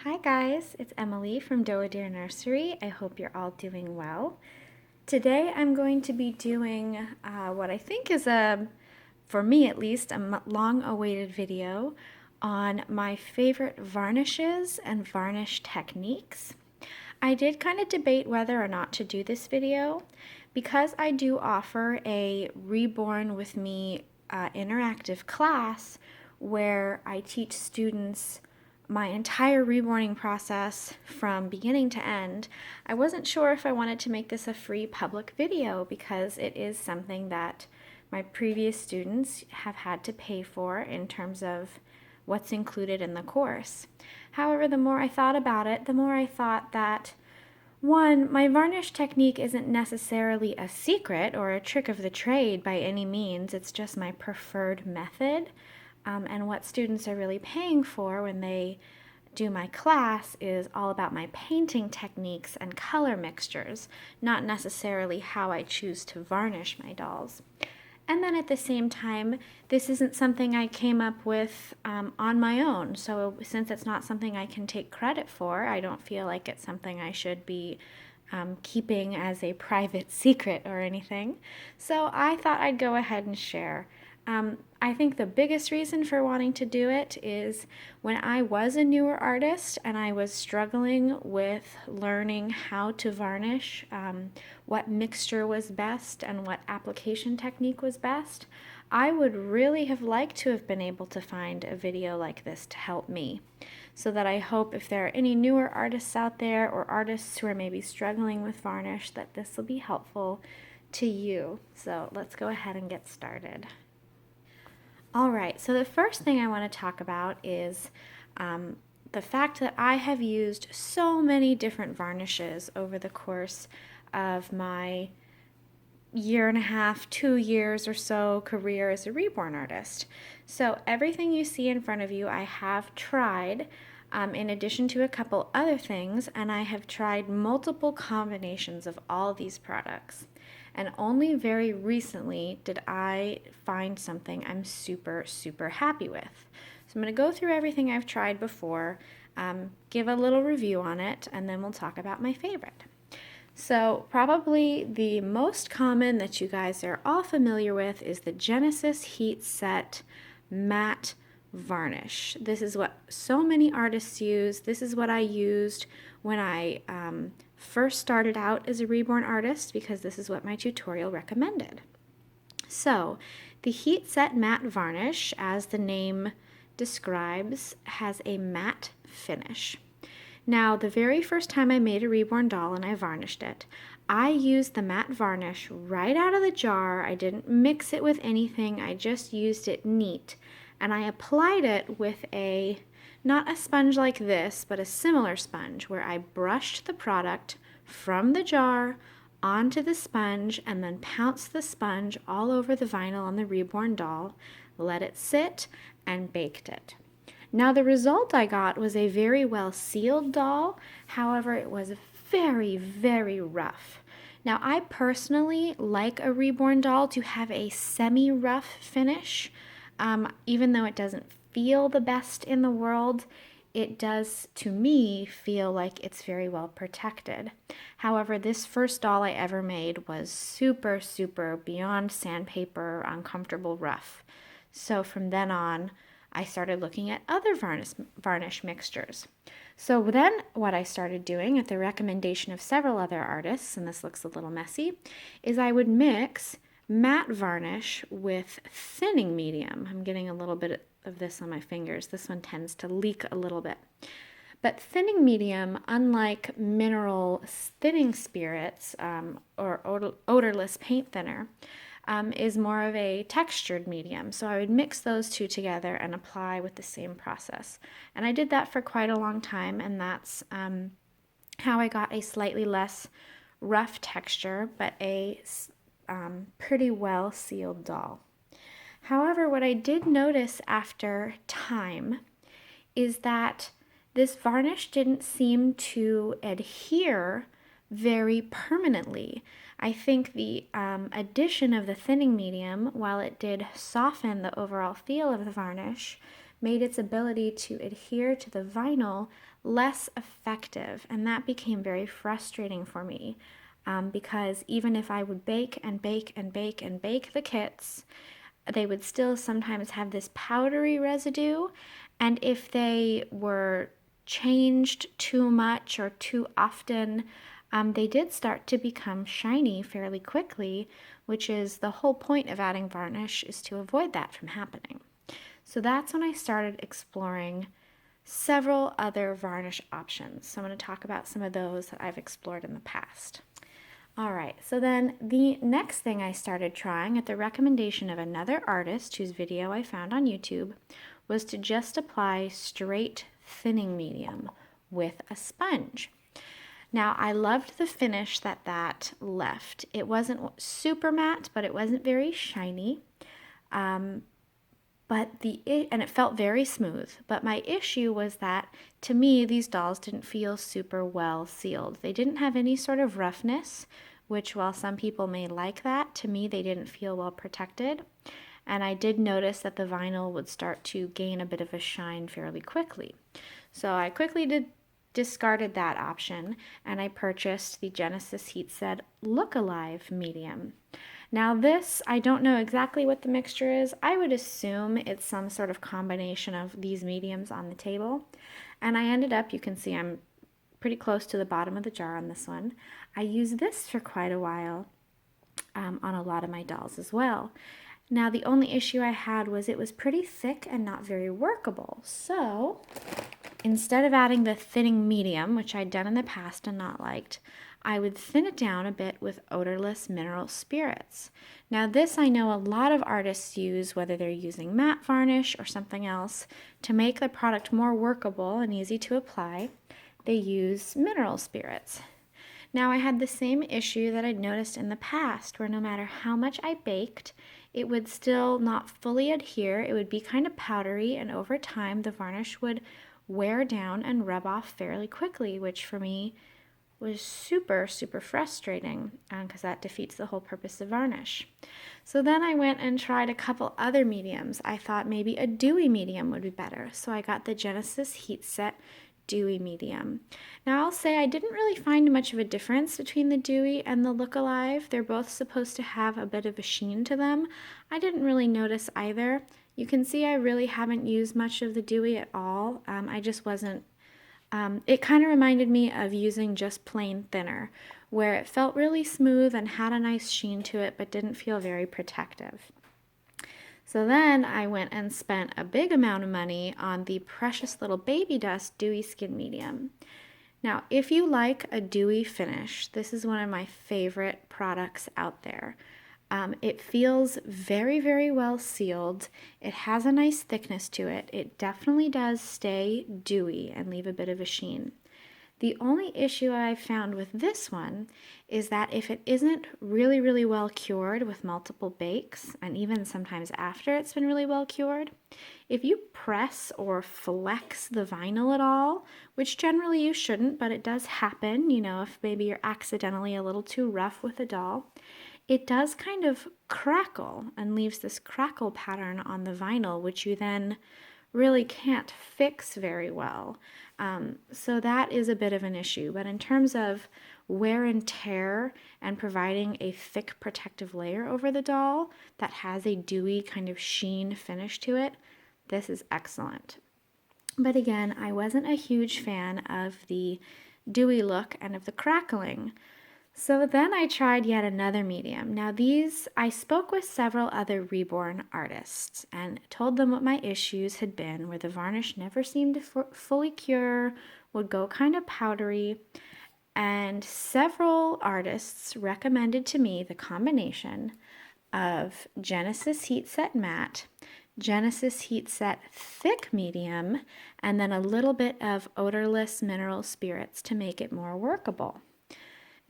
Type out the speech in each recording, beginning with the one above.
Hi guys, it's Emily from Dewy Nursery. I hope you're all doing well. Today I'm going to be doing what I think is for me at least, a long-awaited video on my favorite varnishes and varnish techniques. I did kind of debate whether or not to do this video because I do offer a Reborn with Me interactive class where I teach students my entire reborning process from beginning to end. I wasn't sure if I wanted to make this a free public video because it is something that my previous students have had to pay for in terms of what's included in the course. However, the more I thought about it, the more I thought that one, my varnish technique isn't necessarily a secret or a trick of the trade by any means. It's just my preferred method. And what students are really paying for when they do my class is all about my painting techniques and color mixtures, not necessarily how I choose to varnish my dolls. And then at the same time, this isn't something I came up with on my own. So since it's not something I can take credit for, I don't feel like it's something I should be keeping as a private secret or anything. So I thought I'd go ahead and share. I think the biggest reason for wanting to do it is when I was a newer artist and I was struggling with learning how to varnish, what mixture was best and what application technique was best, I would really have liked to have been able to find a video like this to help me. So that I hope if there are any newer artists out there or artists who are maybe struggling with varnish, that this will be helpful to you. So let's go ahead and get started. All right, so the first thing I want to talk about is the fact that I have used so many different varnishes over the course of my year and a half, 2 years or so career as a reborn artist. So everything you see in front of you I have tried in addition to a couple other things, and I have tried multiple combinations of all these products. And only very recently did I find something I'm super, super happy with. So I'm going to go through everything I've tried before, give a little review on it, and then we'll talk about my favorite. So probably the most common that you guys are all familiar with is the Genesis Heat Set Matte Varnish. This is what so many artists use. This is what I used when I first started out as a reborn artist because this is what my tutorial recommended. So the Heat Set Matte Varnish, as the name describes, has a matte finish. Now, the very first time I made a reborn doll and I varnished it, I used the matte varnish right out of the jar. I didn't mix it with anything. I just used it neat. And I applied it with not a sponge like this, but a similar sponge where I brushed the product from the jar onto the sponge and then pounced the sponge all over the vinyl on the reborn doll, let it sit, and baked it. Now the result I got was a very well sealed doll, however it was very, very rough. Now I personally like a reborn doll to have a semi-rough finish. Even though it doesn't feel the best in the world, it does, to me, feel like it's very well protected. However, this first doll I ever made was super, super beyond sandpaper, uncomfortable rough. So from then on, I started looking at other varnish mixtures. So then what I started doing at the recommendation of several other artists, and this looks a little messy, is I would mix matte varnish with thinning medium. I'm getting a little bit of this on my fingers. This one tends to leak a little bit. But thinning medium, unlike mineral thinning spirits or odorless paint thinner, is more of a textured medium. So I would mix those two together and apply with the same process. And I did that for quite a long time, and that's how I got a slightly less rough texture, but a pretty well sealed doll. However, what I did notice after time is that this varnish didn't seem to adhere very permanently. I think the addition of the thinning medium, while it did soften the overall feel of the varnish, made its ability to adhere to the vinyl less effective, and that became very frustrating for me because even if I would bake and bake and bake and bake the kits, they would still sometimes have this powdery residue, and if they were changed too much or too often, they did start to become shiny fairly quickly, which is the whole point of adding varnish, is to avoid that from happening. So that's when I started exploring several other varnish options. So I'm going to talk about some of those that I've explored in the past. All right, so then the next thing I started trying at the recommendation of another artist whose video I found on YouTube was to just apply straight thinning medium with a sponge. Now, I loved the finish that left. It wasn't super matte, but it wasn't very shiny. And it felt very smooth. But my issue was that, to me, these dolls didn't feel super well sealed. They didn't have any sort of roughness, which, while some people may like that, to me, they didn't feel well protected. And I did notice that the vinyl would start to gain a bit of a shine fairly quickly. So I quickly discarded that option, and I purchased the Genesis Heatset Look Alive medium. Now this, I don't know exactly what the mixture is. I would assume it's some sort of combination of these mediums on the table. And I ended up, you can see I'm pretty close to the bottom of the jar on this one. I used this for quite a while on a lot of my dolls as well. Now the only issue I had was it was pretty thick and not very workable. So instead of adding the thinning medium, which I'd done in the past and not liked, I would thin it down a bit with odorless mineral spirits. Now this I know a lot of artists use, whether they're using matte varnish or something else, to make the product more workable and easy to apply. They use mineral spirits. Now I had the same issue that I'd noticed in the past, where no matter how much I baked, it would still not fully adhere. It would be kind of powdery, and over time the varnish would wear down and rub off fairly quickly, which for me was super, super frustrating because that defeats the whole purpose of varnish. So then I went and tried a couple other mediums. I thought maybe a dewy medium would be better. So I got the Genesis Heatset Dewy medium. Now I'll say I didn't really find much of a difference between the Dewy and the Look Alive. They're both supposed to have a bit of a sheen to them. I didn't really notice either. You can see I really haven't used much of the Dewy at all. I just wasn't it kind of reminded me of using just plain thinner, where it felt really smooth and had a nice sheen to it, but didn't feel very protective. So then I went and spent a big amount of money on the Precious Little Baby Dust Dewy Skin Medium. Now, if you like a dewy finish, this is one of my favorite products out there. It feels very, very well sealed. It has a nice thickness to it. It definitely does stay dewy and leave a bit of a sheen. The only issue I found with this one is that if it isn't really, really well cured with multiple bakes, and even sometimes after it's been really well cured, if you press or flex the vinyl at all, which generally you shouldn't, but it does happen, you know, if maybe you're accidentally a little too rough with a doll, it does kind of crackle and leaves this crackle pattern on the vinyl, which you then really can't fix very well. So that is a bit of an issue. But in terms of wear and tear and providing a thick protective layer over the doll that has a dewy kind of sheen finish to it, this is excellent. But again, I wasn't a huge fan of the dewy look and of the crackling. So then I tried yet another medium. Now I spoke with several other Reborn artists and told them what my issues had been, where the varnish never seemed to fully cure, would go kind of powdery, and several artists recommended to me the combination of Genesis Heatset Matte, Genesis Heatset Thick Medium, and then a little bit of odorless mineral spirits to make it more workable.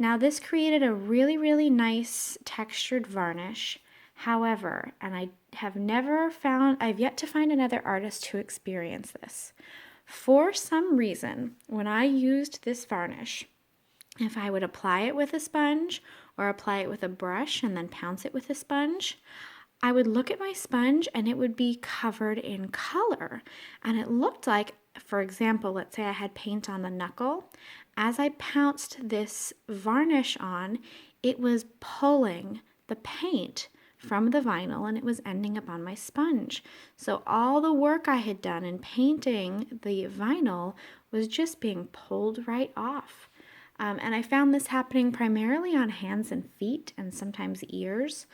Now this created a really, really nice textured varnish. However, and I've yet to find another artist who experienced this. For some reason, when I used this varnish, if I would apply it with a sponge or apply it with a brush and then pounce it with a sponge, I would look at my sponge and it would be covered in color. And it looked like for example, let's say I had paint on the knuckle. As I pounced this varnish on, it was pulling the paint from the vinyl and it was ending up on my sponge. So all the work I had done in painting the vinyl was just being pulled right off. And I found this happening primarily on hands and feet and sometimes ears,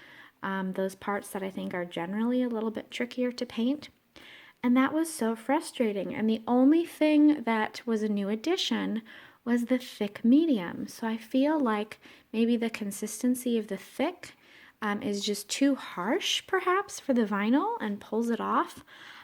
those parts that I think are generally a little bit trickier to paint. And that was so frustrating. And the only thing that was a new addition was the thick medium. So I feel like maybe the consistency of the thick is just too harsh, perhaps, for the vinyl and pulls it off.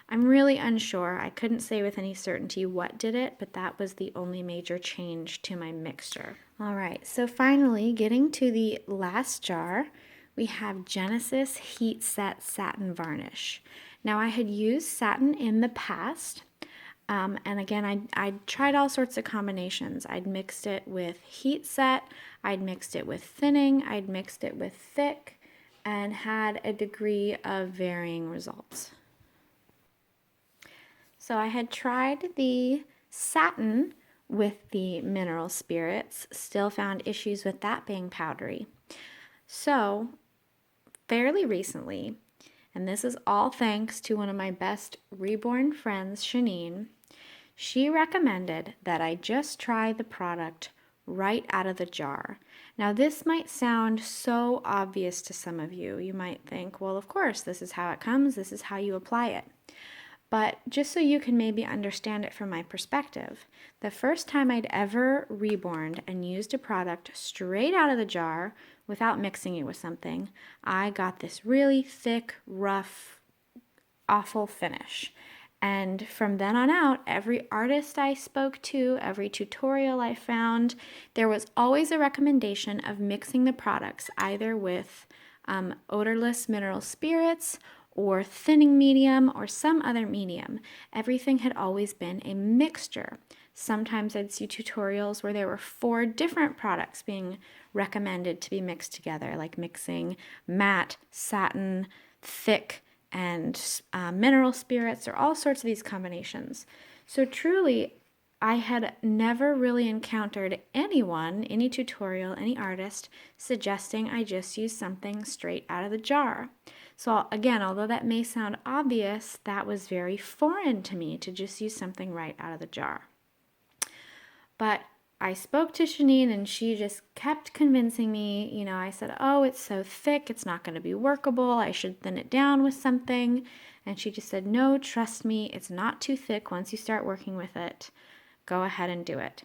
I'm really unsure. I couldn't say with any certainty what did it, but that was the only major change to my mixture. All right, so finally, getting to the last jar, we have Genesis Heat Set Satin Varnish. Now, I had used satin in the past, and again, I tried all sorts of combinations. I'd mixed it with heat set, I'd mixed it with thinning, I'd mixed it with thick, and had a degree of varying results. So I had tried the satin with the mineral spirits, still found issues with that being powdery. So fairly recently, and this is all thanks to one of my best Reborn friends, Shanine, she recommended that I just try the product right out of the jar. Now, this might sound so obvious to some of you. You might think, well, of course, this is how it comes, this is how you apply it. But just so you can maybe understand it from my perspective, the first time I'd ever reborned and used a product straight out of the jar without mixing it with something, I got this really thick, rough, awful finish. And from then on out, every artist I spoke to, every tutorial I found, there was always a recommendation of mixing the products either with odorless mineral spirits or thinning medium or some other medium. Everything had always been a mixture. Sometimes I'd see tutorials where there were 4 different products being recommended to be mixed together, like mixing matte, satin, thick, and mineral spirits, or all sorts of these combinations. So truly, I had never really encountered anyone, any tutorial, any artist, suggesting I just use something straight out of the jar. So again, although that may sound obvious, that was very foreign to me to just use something right out of the jar. But I spoke to Shanine and she just kept convincing me. I said, oh, it's so thick, it's not going to be workable, I should thin it down with something. And she just said, no, trust me, it's not too thick once you start working with it. Go ahead and do it.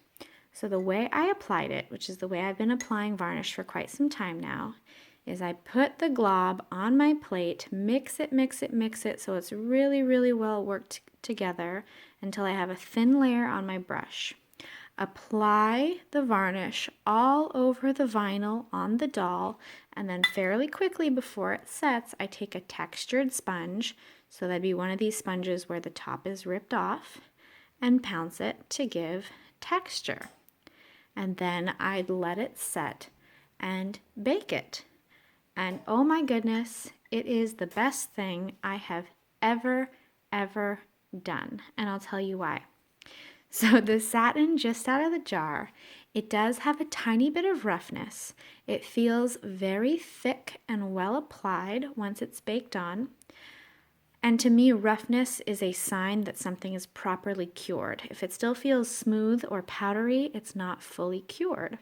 So the way I applied it, which is the way I've been applying varnish for quite some time now, is I put the glob on my plate, mix it so it's really, really well worked together until I have a thin layer on my brush. Apply the varnish all over the vinyl on the doll, and then fairly quickly before it sets, I take a textured sponge, so that'd be one of these sponges where the top is ripped off, and pounce it to give texture. And then I'd let it set and bake it. And oh my goodness, it is the best thing I have ever done. And I'll tell you why. So the satin just out of the jar, it does have a tiny bit of roughness. It feels very thick and well applied once it's baked on. And to me, roughness is a sign that something is properly cured. If it still feels smooth or powdery, it's not fully cured.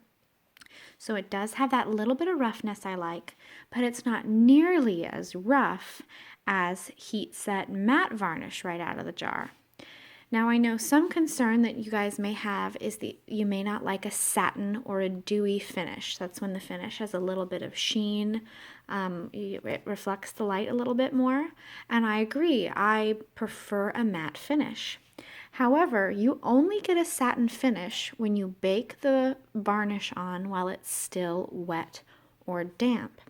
So it does have that little bit of roughness I like, but it's not nearly as rough as heat set matte varnish right out of the jar. Now I know some concern that you guys may have is that you may not like a satin or a dewy finish. That's when the finish has a little bit of sheen. It reflects the light a little bit more. And I agree, I prefer a matte finish. However, you only get a satin finish when you bake the varnish on while it's still wet or damp.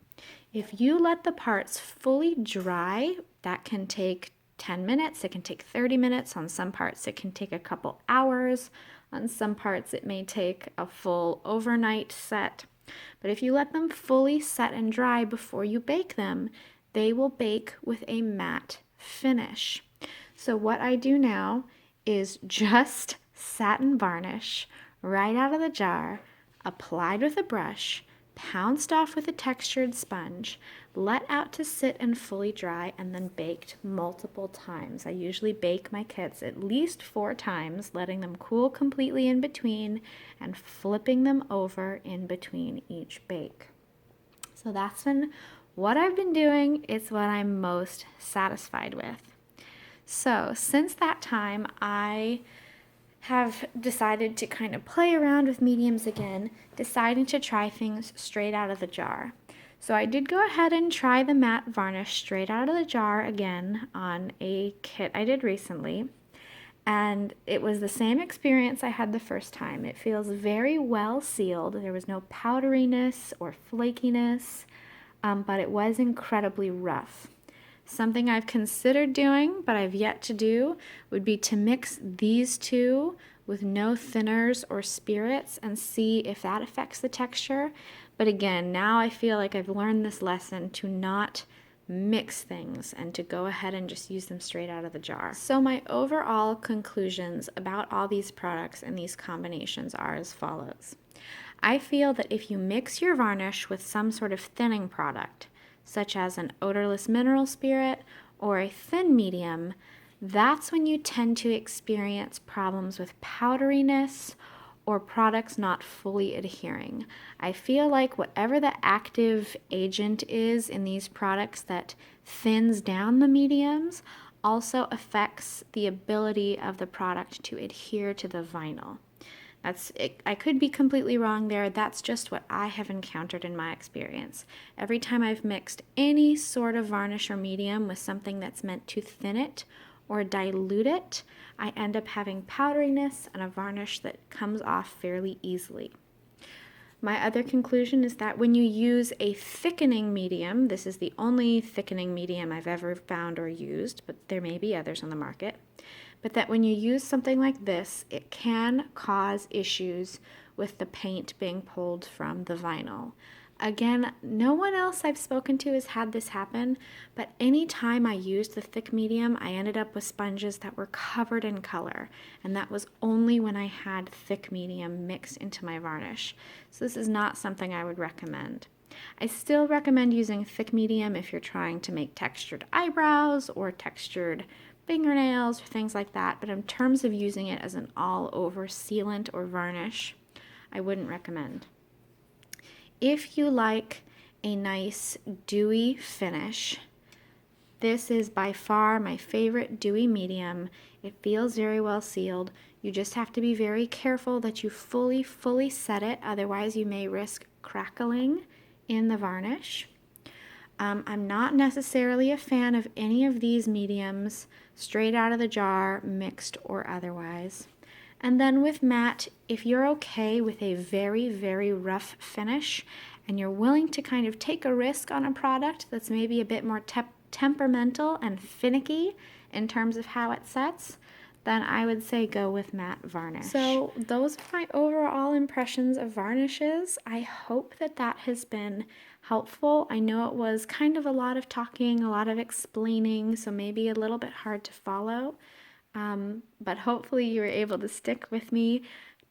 If you let the parts fully dry, that can take 10 minutes, it can take 30 minutes. On some parts, it can take a couple hours. On some parts, it may take a full overnight set. But if you let them fully set and dry before you bake them, they will bake with a matte finish. So what I do now is just satin varnish right out of the jar, applied with a brush, pounced off with a textured sponge, let out to sit and fully dry, and then baked multiple times. I usually bake my kits at least 4 times, letting them cool completely in between and flipping them over in between each bake. So that's been what I've been doing. It's what I'm most satisfied with. So since that time, I have decided to kind of play around with mediums again, deciding to try things straight out of the jar. So I did go ahead and try the matte varnish straight out of the jar again on a kit I did recently. And it was the same experience I had the first time. It feels very well sealed. There was no powderiness or flakiness, but it was incredibly rough. Something I've considered doing, but I've yet to do, would be to mix these two with no thinners or spirits and see if that affects the texture. But again, now I feel like I've learned this lesson to not mix things and to go ahead and just use them straight out of the jar. So my overall conclusions about all these products and these combinations are as follows. I feel that if you mix your varnish with some sort of thinning product, such as an odorless mineral spirit or a thin medium, that's when you tend to experience problems with powderiness or products not fully adhering. I feel like whatever the active agent is in these products that thins down the mediums also affects the ability of the product to adhere to the vinyl. I could be completely wrong there. That's just what I have encountered in my experience. Every time I've mixed any sort of varnish or medium with something that's meant to thin it or dilute it, I end up having powderiness and a varnish that comes off fairly easily. My other conclusion is that when you use a thickening medium, this is the only thickening medium I've ever found or used, but there may be others on the market, but that when you use something like this, it can cause issues with the paint being pulled from the vinyl. Again, no one else I've spoken to has had this happen, but any time I used the thick medium, I ended up with sponges that were covered in color, and that was only when I had thick medium mixed into my varnish. So this is not something I would recommend. I still recommend using thick medium if you're trying to make textured eyebrows or textured fingernails or things like that, but in terms of using it as an all-over sealant or varnish, I wouldn't recommend. If you like a nice dewy finish, this is by far my favorite dewy medium. It feels very well sealed. You just have to be very careful that you fully set it, otherwise you may risk crackling in the varnish. I'm not necessarily a fan of any of these mediums straight out of the jar, mixed or otherwise. And then with matte, if you're okay with a very rough finish and you're willing to kind of take a risk on a product that's maybe a bit more temperamental and finicky in terms of how it sets, then I would say go with matte varnish. So those are my overall impressions of varnishes. I hope that that has been helpful. I know it was kind of a lot of talking, a lot of explaining, so maybe a little bit hard to follow. But hopefully you were able to stick with me.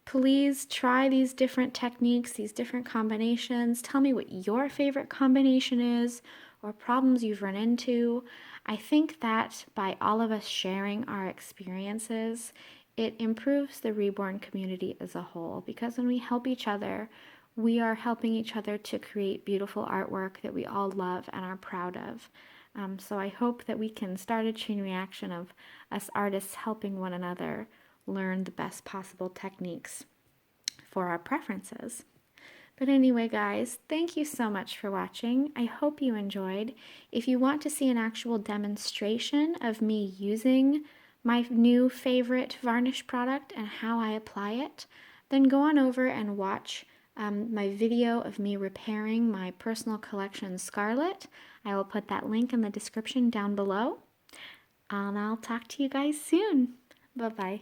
Please try these different techniques, these different combinations. Tell me what your favorite combination is or problems you've run into. I think that by all of us sharing our experiences, it improves the Reborn community as a whole, because when we help each other, we are helping each other to create beautiful artwork that we all love and are proud of. So I hope that we can start a chain reaction of us artists helping one another learn the best possible techniques for our preferences. But anyway, guys, thank you so much for watching. I hope you enjoyed. If you want to see an actual demonstration of me using my new favorite varnish product and how I apply it, then go on over and watch my video of me repairing my personal collection Scarlet. I will put that link in the description down below. And I'll talk to you guys soon. Bye-bye.